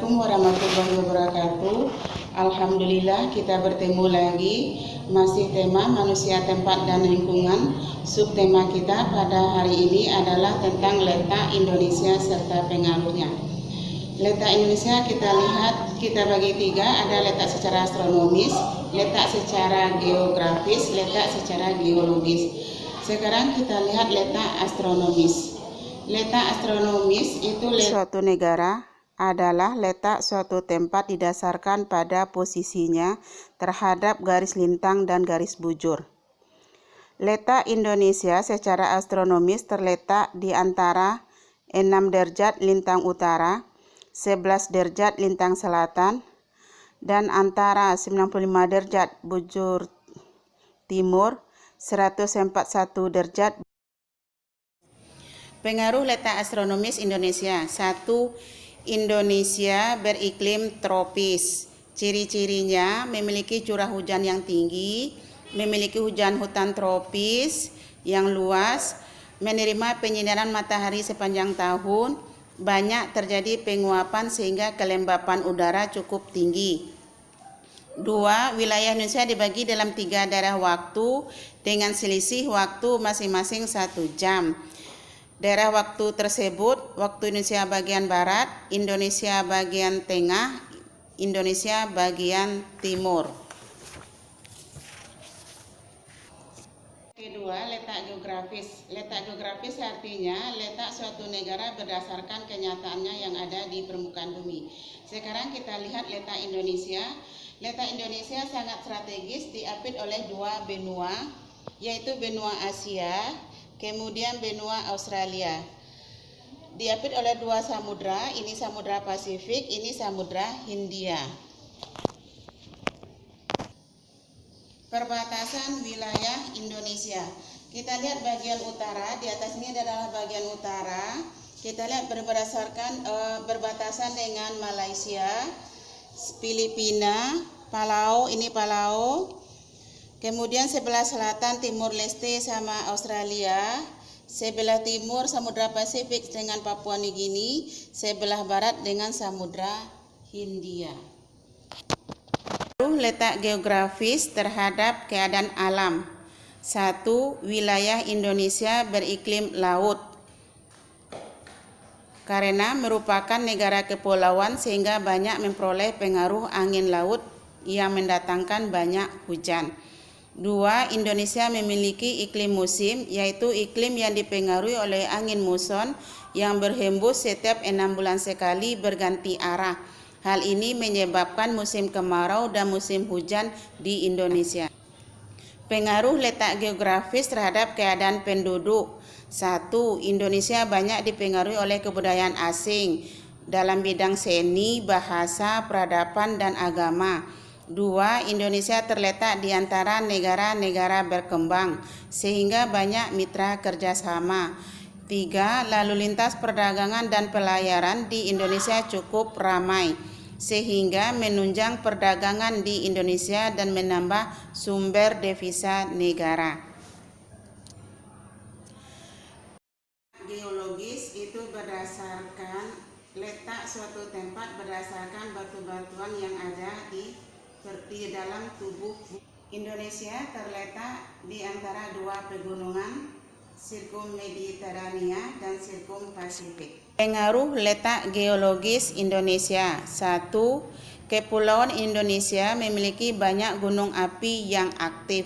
Assalamualaikum warahmatullahi wabarakatuh. Alhamdulillah kita bertemu lagi. Masih tema manusia, tempat, dan lingkungan. Subtema kita pada hari ini adalah tentang letak Indonesia serta pengaruhnya. Letak Indonesia kita lihat, kita bagi tiga. Ada letak secara astronomis, letak secara geografis, letak secara geologis. Sekarang kita lihat letak astronomis. Letak astronomis itu suatu negara adalah letak suatu tempat didasarkan pada posisinya terhadap garis lintang dan garis bujur. Letak Indonesia secara astronomis terletak di antara 6 derajat lintang utara, 11 derajat lintang selatan, dan antara 95 derajat bujur timur, 141 derajat. Pengaruh letak astronomis Indonesia. 1. Indonesia beriklim tropis. Ciri-cirinya memiliki curah hujan yang tinggi, memiliki hutan tropis yang luas, menerima penyinaran matahari sepanjang tahun, banyak terjadi penguapan sehingga kelembapan udara cukup tinggi. 2. Wilayah Indonesia dibagi dalam 3 daerah waktu dengan selisih waktu masing-masing 1 jam. Daerah waktu tersebut, waktu Indonesia bagian barat, Indonesia bagian tengah, Indonesia bagian timur. Kedua, letak geografis. Letak geografis artinya letak suatu negara berdasarkan kenyataannya yang ada di permukaan bumi. Sekarang kita lihat letak Indonesia. Letak Indonesia sangat strategis, diapit oleh 2 benua, yaitu benua Asia, kemudian benua Australia. Diapit oleh 2 samudra, ini Samudra Pasifik, ini Samudra Hindia. Perbatasan wilayah Indonesia. Kita lihat bagian utara, di atas ini adalah bagian utara. Kita lihat berbatasan dengan Malaysia, Filipina, Palau, ini Palau. Kemudian sebelah selatan Timur Leste sama Australia, sebelah timur Samudra Pasifik dengan Papua Nugini, sebelah barat dengan Samudra Hindia. Letak geografis terhadap keadaan alam. 1. Wilayah Indonesia beriklim laut. Karena merupakan negara kepulauan sehingga banyak memperoleh pengaruh angin laut yang mendatangkan banyak hujan. 2. Indonesia memiliki iklim musim, yaitu iklim yang dipengaruhi oleh angin muson yang berhembus setiap 6 bulan sekali berganti arah. Hal ini menyebabkan musim kemarau dan musim hujan di Indonesia. Pengaruh letak geografis terhadap keadaan penduduk. 1. Indonesia banyak dipengaruhi oleh kebudayaan asing dalam bidang seni, bahasa, peradaban, dan agama. 2. Indonesia terletak di antara negara-negara berkembang sehingga banyak mitra kerjasama. 3. Lalu lintas perdagangan dan pelayaran di Indonesia cukup ramai sehingga menunjang perdagangan di Indonesia dan menambah sumber devisa negara. Geologis itu berdasarkan letak suatu tempat berdasarkan batu-batuan yang ada di dalam tubuh. Indonesia terletak di antara 2 pegunungan, Sirkum Mediterania dan Sirkum Pasifik. Pengaruh letak geologis Indonesia. 1. Kepulauan Indonesia memiliki banyak gunung api yang aktif.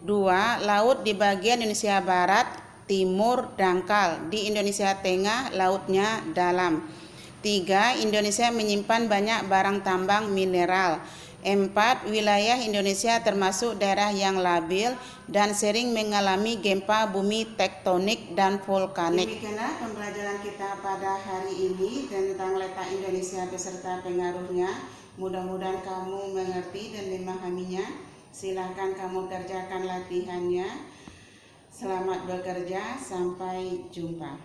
2. Laut di bagian Indonesia Barat, Timur dangkal. Di Indonesia Tengah lautnya dalam. 3. Indonesia menyimpan banyak barang tambang mineral. 4. Wilayah Indonesia termasuk daerah yang labil dan sering mengalami gempa bumi tektonik dan vulkanik. Demikianlah pembelajaran kita pada hari ini tentang letak Indonesia beserta pengaruhnya. Mudah-mudahan kamu mengerti dan memahaminya. Silahkan kamu kerjakan latihannya. Selamat bekerja, sampai jumpa.